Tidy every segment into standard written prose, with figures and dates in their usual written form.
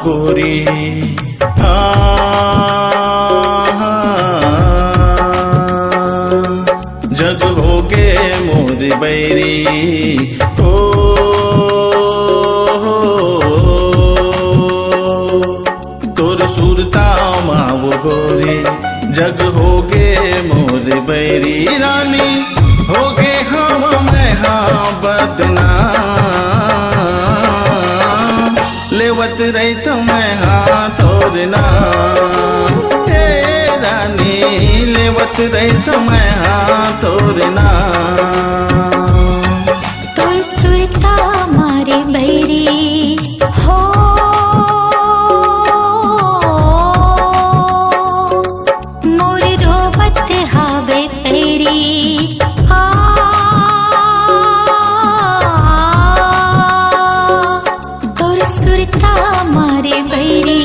गोरी। जग होगे मोर बैरी हो, तोर सुरता माव गोरी। जग होगे मोर बैरी रानी, होगे हम मैं हाँ बदनाम। लेवत रही तो मैं हाँ तोर नाम, हे रानी लेवत रही तो मैं हाँ तोर नाम। तोर सुरता मारे बैरी हो, मोर रोवत हावे पैरी। तोर सुरता मारे बैरी,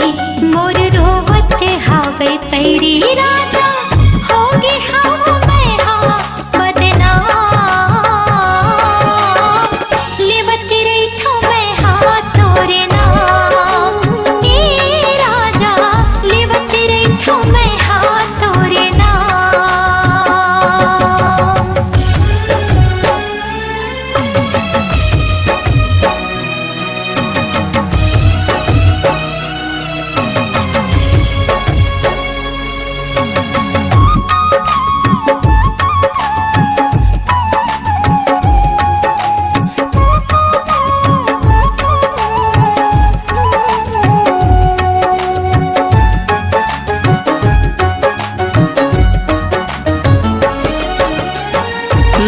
मोर रोवत हावे पैरी। राजा होगे हम मैं हाँ बदनाम। लेवत रही तो मैं हाँ तोरे नाम, ए राजा लेवत रही तो मैं हाँ तोरे नाम।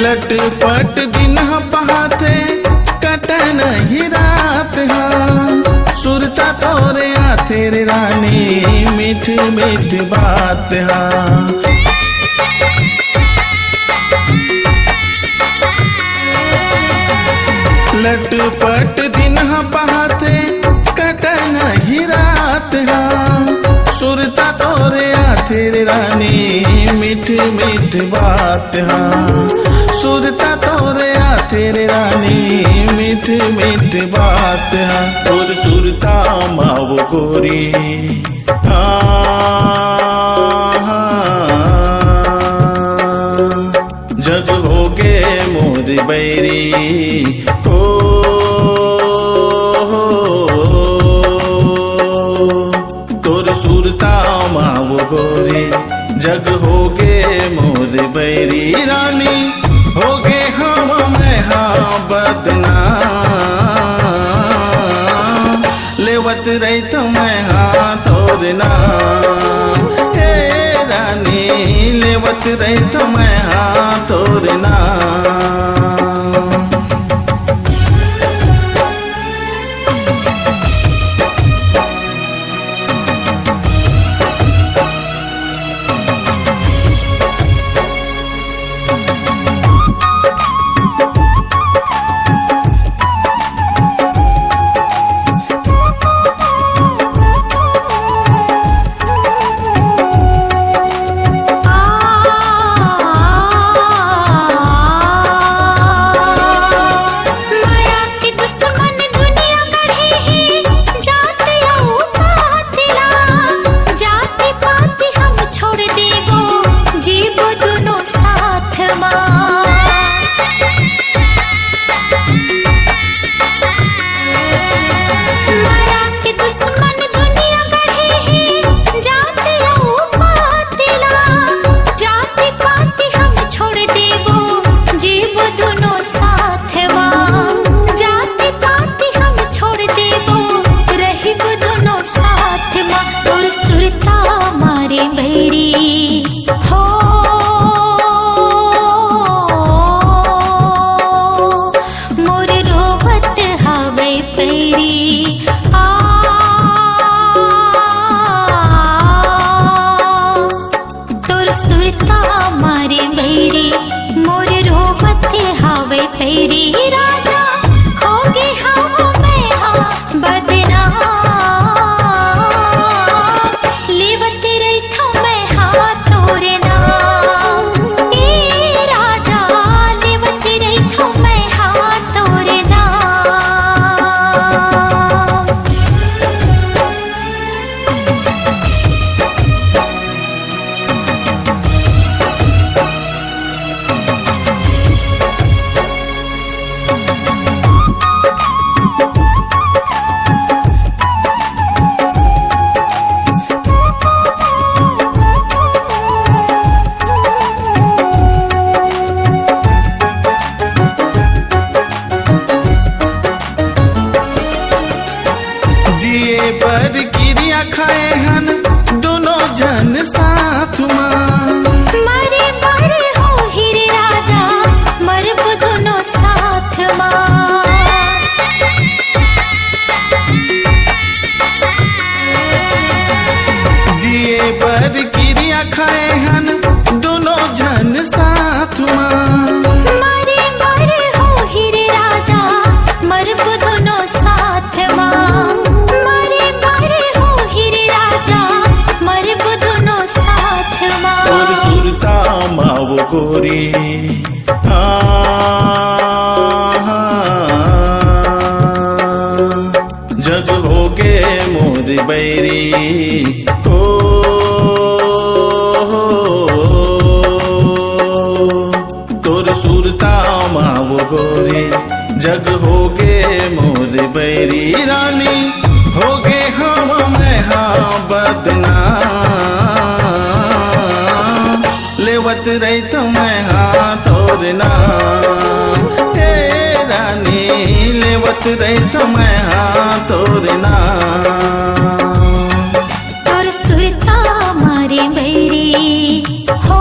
लटपट दिन बहाते कटे नहीं रात हाँ। सुरता तोरे आथे रे रानी, मीठ मीठ बात हाँ। लटपट दिन बहाते कटे नहीं रात हाँ। सुरता तोरे आथे रे रानी, मीठ मीठ बात हाँ। सुरता तोरे आथे रे रानी, मीठ मीठ बात हाँ। तोर सुरता माव गोरी जग होगे मोर बैरी हो, तोर सुरता माव गोरी। जग होगे मोर बैरी रानी, होगे हम मैं हाँ बदनाम। लेवत रही तो मैं हाँ तोर नाम, हे रानी लेवत रही तो मैं हाँ तोर नाम। साथ माँ मारे बारे हो हीरे राजा मरब दोनों साथ माँ जिए बर क्रिया खाए हन दोनों जन साथ माँ मारे बारे हो हीरे राजा मरब दोनों साथ माँ मारे बारे हो हीरे राजा मरब दोनों साथ माँ और सुरता माँ वो गोरी जग होगे मोर बैरी हो तोर सुरता माँ वो गोरी जग होगे मोर बैरी रानी होगे हम मैं हाँ बदनाम लेवत रही तो मैं हाँ तोर नाम हे रानी लेवत रही तो मैं हाँ तोर नाम और सुरता मारे बैरी हो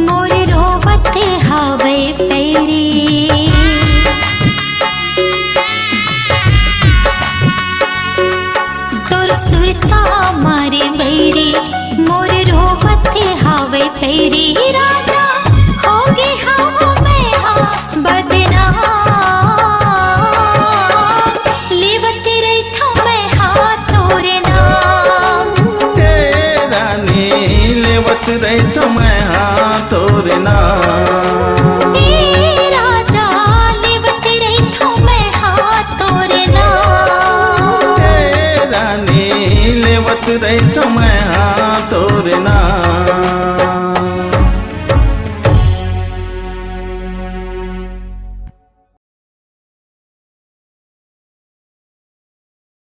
मोर रोवत हवे पैरी तोर सुरता मारे बैरी मोर रोवत हवे पैरी राजा